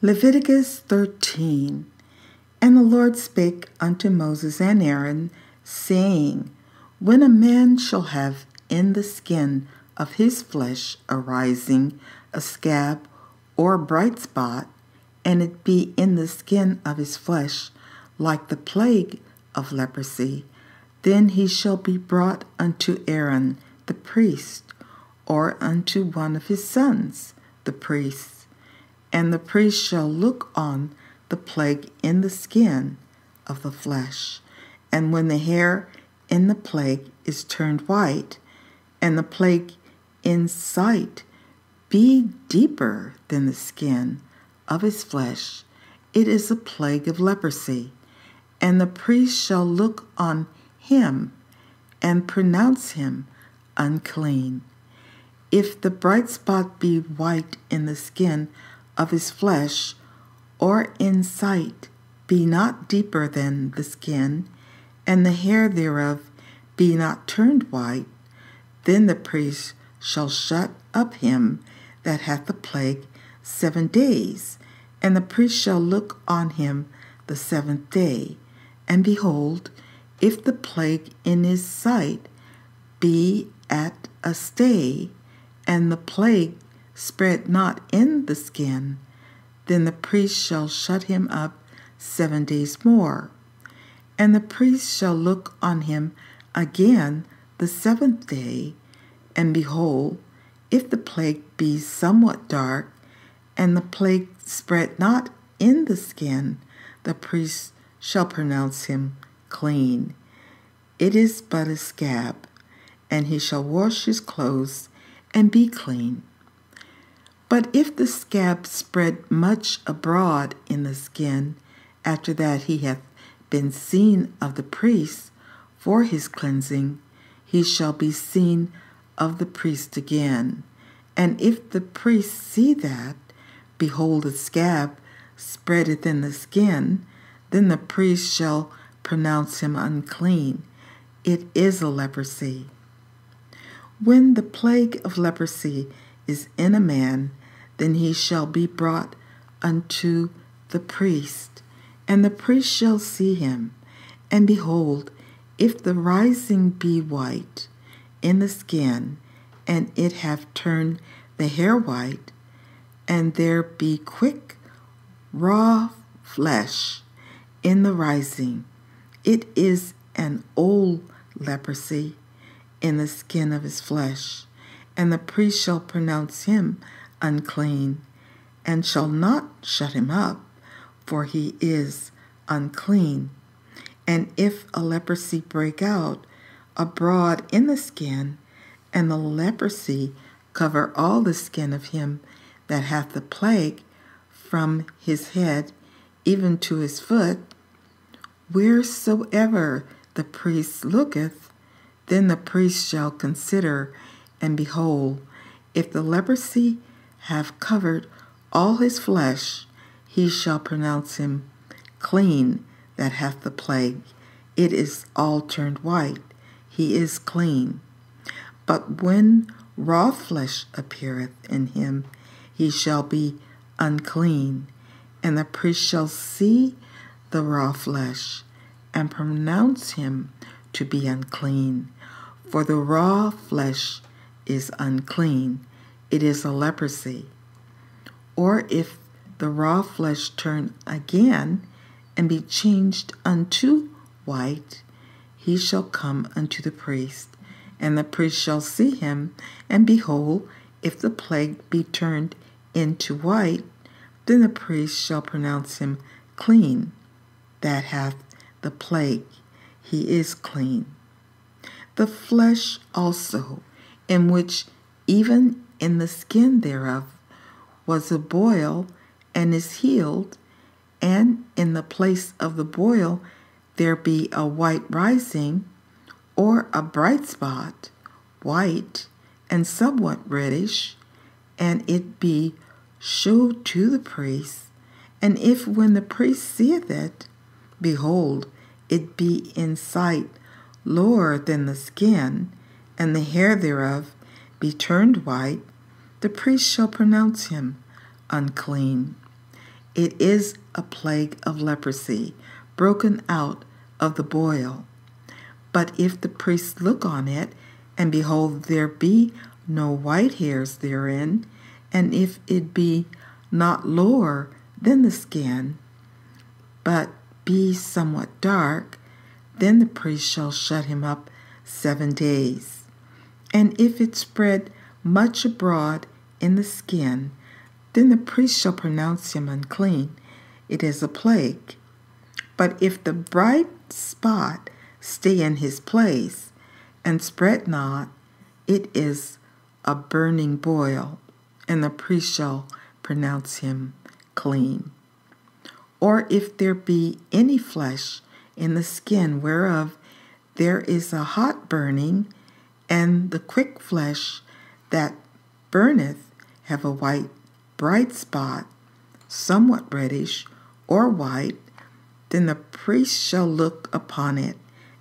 Leviticus 13. And the Lord spake unto Moses and Aaron, saying, When a man shall have in the skin of his flesh arising a scab or a bright spot, and it be in the skin of his flesh like the plague of leprosy, then he shall be brought unto Aaron the priest, or unto one of his sons the priests. And the priest shall look on the plague in the skin of the flesh. And when the hair in the plague is turned white, and the plague in sight be deeper than the skin of his flesh, it is a plague of leprosy. And the priest shall look on him and pronounce him unclean. If the bright spot be white in the skin of his flesh, or in sight be not deeper than the skin, and the hair thereof be not turned white, then the priest shall shut up him that hath the plague 7 days, and the priest shall look on him the 7th day. And behold, if the plague in his sight be at a stay, and the plague spread not in the skin, then the priest shall shut him up 7 days more. And the priest shall look on him again the 7th day, and behold, if the plague be somewhat dark, and the plague spread not in the skin, the priest shall pronounce him clean. It is but a scab, and he shall wash his clothes and be clean. But if the scab spread much abroad in the skin, after that he hath been seen of the priest for his cleansing, he shall be seen of the priest again. And if the priest see that, behold, the scab spreadeth in the skin, then the priest shall pronounce him unclean. It is a leprosy. When the plague of leprosy is in a man, then he shall be brought unto the priest, and the priest shall see him. And behold, if the rising be white in the skin, and it have turned the hair white, and there be quick raw flesh in the rising, it is an old leprosy in the skin of his flesh, and the priest shall pronounce him unclean, and shall not shut him up, for he is unclean. And if a leprosy break out abroad in the skin, and the leprosy cover all the skin of him that hath the plague, from his head even to his foot, wheresoever the priest looketh, then the priest shall consider, and behold, if the leprosy have covered all his flesh, he shall pronounce him clean that hath the plague. It is all turned white, he is clean. But when raw flesh appeareth in him, he shall be unclean, and the priest shall see the raw flesh, and pronounce him to be unclean. For the raw flesh is unclean, it is a leprosy. Or if the raw flesh turn again, and be changed unto white, he shall come unto the priest, and the priest shall see him, and behold, if the plague be turned into white, then the priest shall pronounce him clean that hath the plague, he is clean. The flesh also, in which even in the skin thereof was a boil, and is healed, and in the place of the boil there be a white rising, or a bright spot, white, and somewhat reddish, and it be shewed to the priest, and if when the priest seeth it, behold, it be in sight lower than the skin, and the hair thereof be turned white, the priest shall pronounce him unclean. It is a plague of leprosy, broken out of the boil. But if the priest look on it, and behold, there be no white hairs therein, and if it be not lower than the skin, but be somewhat dark, then the priest shall shut him up 7 days. And if it spread much abroad in the skin, then the priest shall pronounce him unclean. It is a plague. But if the bright spot stay in his place, and spread not, it is a burning boil, and the priest shall pronounce him clean. Or if there be any flesh in the skin whereof there is a hot burning, and the quick flesh that burneth have a white bright spot, somewhat reddish or white, then the priest shall look upon it,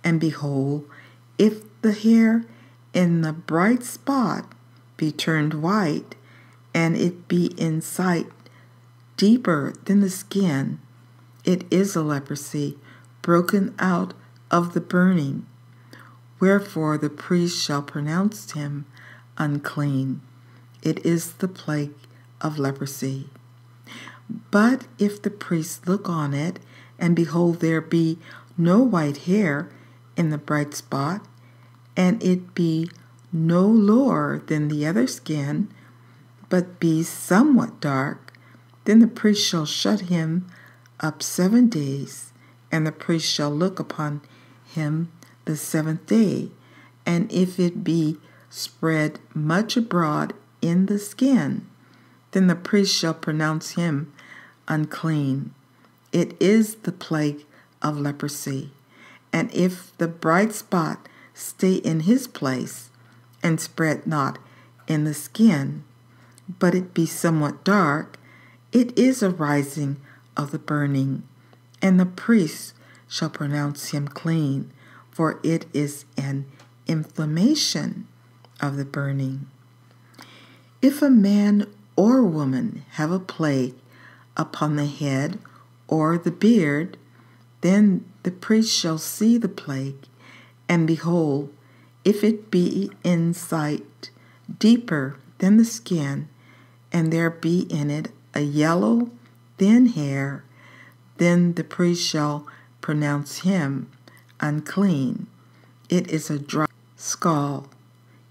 and behold, if the hair in the bright spot be turned white, and it be in sight deeper than the skin, it is a leprosy broken out of the burning. Wherefore the priest shall pronounce him unclean. It is the plague of leprosy. But if the priest look on it, and behold, there be no white hair in the bright spot, and it be no lower than the other skin, but be somewhat dark, then the priest shall shut him up 7 days, and the priest shall look upon him the 7th day. And if it be spread much abroad in the skin, then the priest shall pronounce him unclean. It is the plague of leprosy. And if the bright spot stay in his place, and spread not in the skin, but it be somewhat dark, it is a rising of the burning, and the priest shall pronounce him clean, for it is an inflammation of the burning. If a man or woman have a plague upon the head or the beard, then the priest shall see the plague, and behold, if it be in sight deeper than the skin, and there be in it a yellow thin hair, then the priest shall pronounce him unclean. It is a dry scald,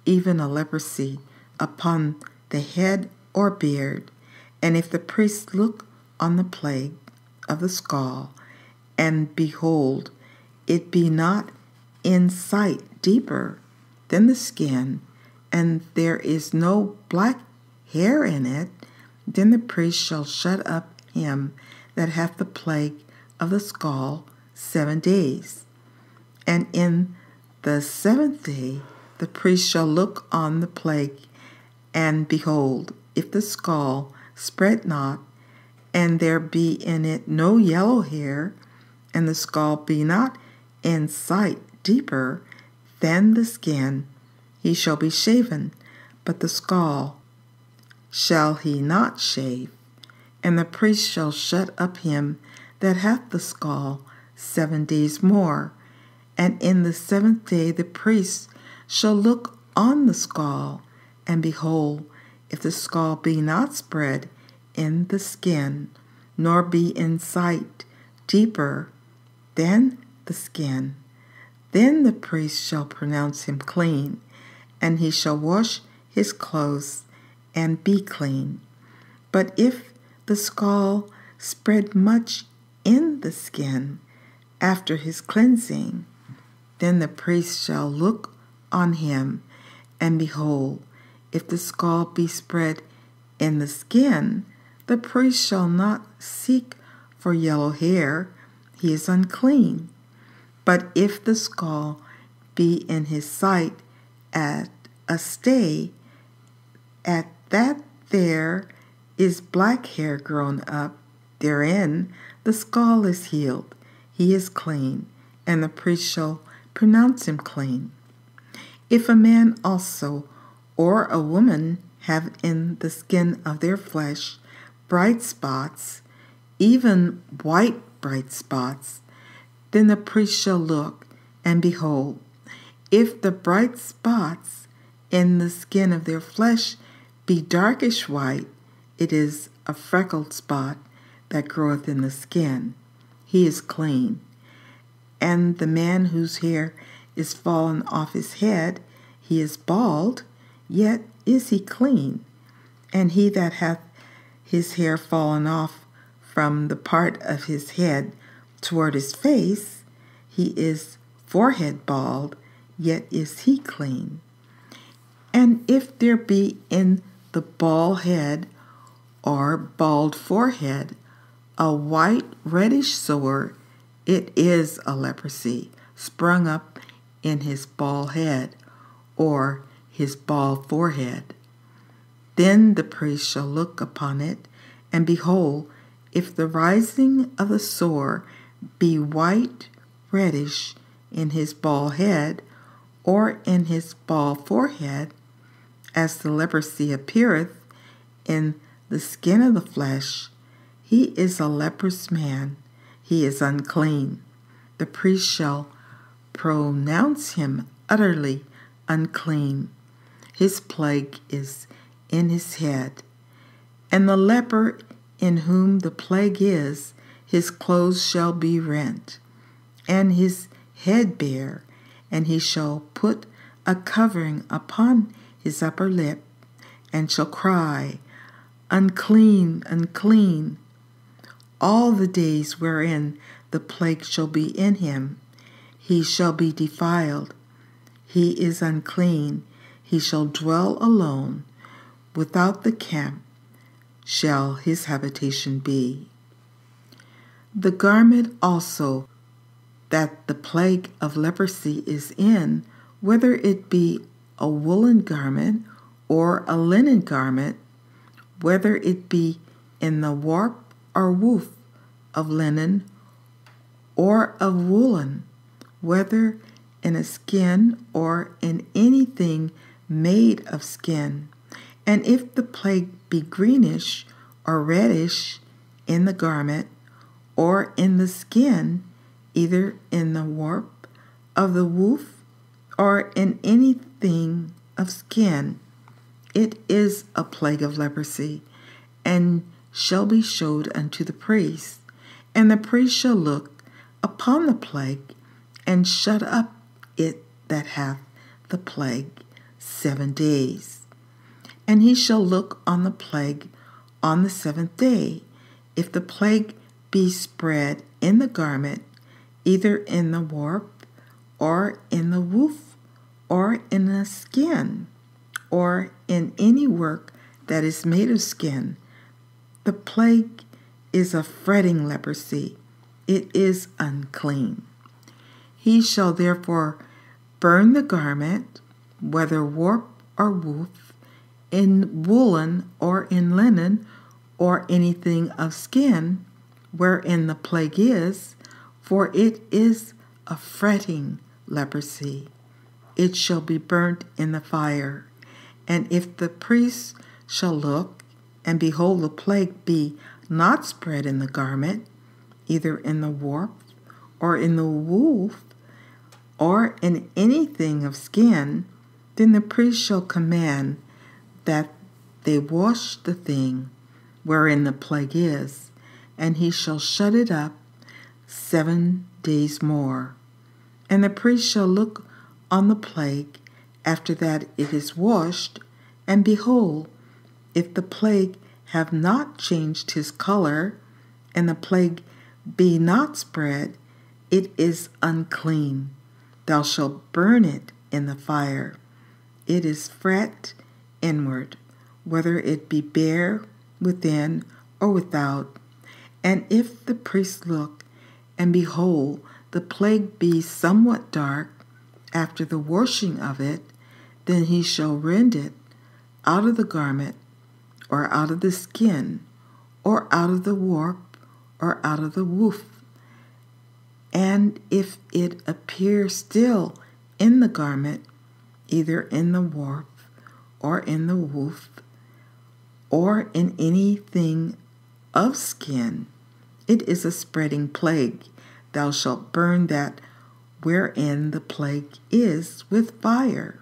even a leprosy, upon the head or beard. And if the priest look on the plague of the scald, and behold, it be not in sight deeper than the skin, and there is no black hair in it, then the priest shall shut up him that hath the plague of the scald 7 days. And in the 7th day the priest shall look on the plague, and behold, if the scald spread not, and there be in it no yellow hair, and the scald be not in sight deeper than the skin, he shall be shaven, but the scald shall he not shave. And the priest shall shut up him that hath the scald 7 days more. And in the 7th day the priest shall look on the scald, and behold, if the scald be not spread in the skin, nor be in sight deeper than the skin, then the priest shall pronounce him clean, and he shall wash his clothes and be clean. But if the scald spread much in the skin after his cleansing, then the priest shall look on him, and behold, if the scald be spread in the skin, the priest shall not seek for yellow hair, he is unclean. But if the scald be in his sight at a stay, at that there is black hair grown up therein, the scald is healed, he is clean, and the priest shall pronounce him clean. If a man also or a woman have in the skin of their flesh bright spots, even white bright spots, then the priest shall look, and behold, if the bright spots in the skin of their flesh be darkish white, it is a freckled spot that groweth in the skin. He is clean. And the man whose hair is fallen off his head, he is bald, yet is he clean. And he that hath his hair fallen off from the part of his head toward his face, he is forehead bald, yet is he clean. And if there be in the bald head or bald forehead a white reddish sore, it is a leprosy sprung up in his bald head or his bald forehead. Then the priest shall look upon it, and behold, if the rising of the sore be white reddish in his bald head or in his bald forehead, as the leprosy appeareth in the skin of the flesh, he is a leprous man, he is unclean. The priest shall pronounce him utterly unclean. His plague is in his head. And the leper in whom the plague is, his clothes shall be rent, and his head bare, and he shall put a covering upon his upper lip, and shall cry, Unclean, unclean, all the days wherein the plague shall be in him. He shall be defiled. He is unclean. He shall dwell alone. Without the camp shall his habitation be. The garment also that the plague of leprosy is in, whether it be a woolen garment or a linen garment, whether it be in the warp or woof of linen or of woolen, whether in a skin or in anything made of skin, and if the plague be greenish or reddish in the garment or in the skin, either in the warp of the woof or in anything of skin, it is a plague of leprosy, and shall be showed unto the priest. And the priest shall look upon the plague, and shut up it that hath the plague 7 days. And he shall look on the plague on the 7th day. If the plague be spread in the garment, either in the warp, or in the woof, or in the skin, or in any work that is made of skin, the plague is a fretting leprosy. It is unclean. He shall therefore burn the garment, whether warp or woof, in woolen or in linen, or anything of skin, wherein the plague is, for it is a fretting leprosy. It shall be burnt in the fire. And if the priest shall look, and behold, the plague be not spread in the garment, either in the warp, or in the woof, or in anything of skin, then the priest shall command that they wash the thing wherein the plague is, and he shall shut it up 7 days more. And the priest shall look on the plague after that it is washed, and behold, if the plague have not changed his color, and the plague be not spread, it is unclean. Thou shalt burn it in the fire. It is fret inward, whether it be bare within or without. And if the priest look, and behold, the plague be somewhat dark after the washing of it, then he shall rend it out of the garment, or out of the skin, or out of the warp, or out of the woof. And if it appear still in the garment, either in the warp, or in the woof, or in anything of skin, It is a spreading plague. Thou shalt burn that wherein the plague is with fire.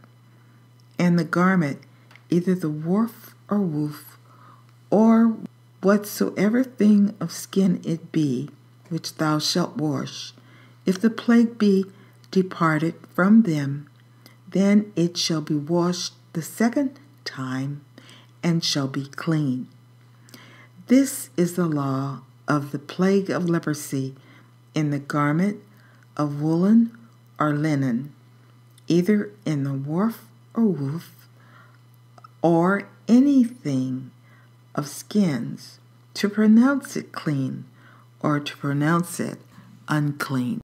And the garment, either the warp or woof, or whatsoever thing of skin it be, which thou shalt wash, if the plague be departed from them, then it shall be washed the second time, and shall be clean. This is the law of the plague of leprosy in the garment of woolen or linen, either in the warp or woof, or anything of skins, to pronounce it clean or to pronounce it unclean.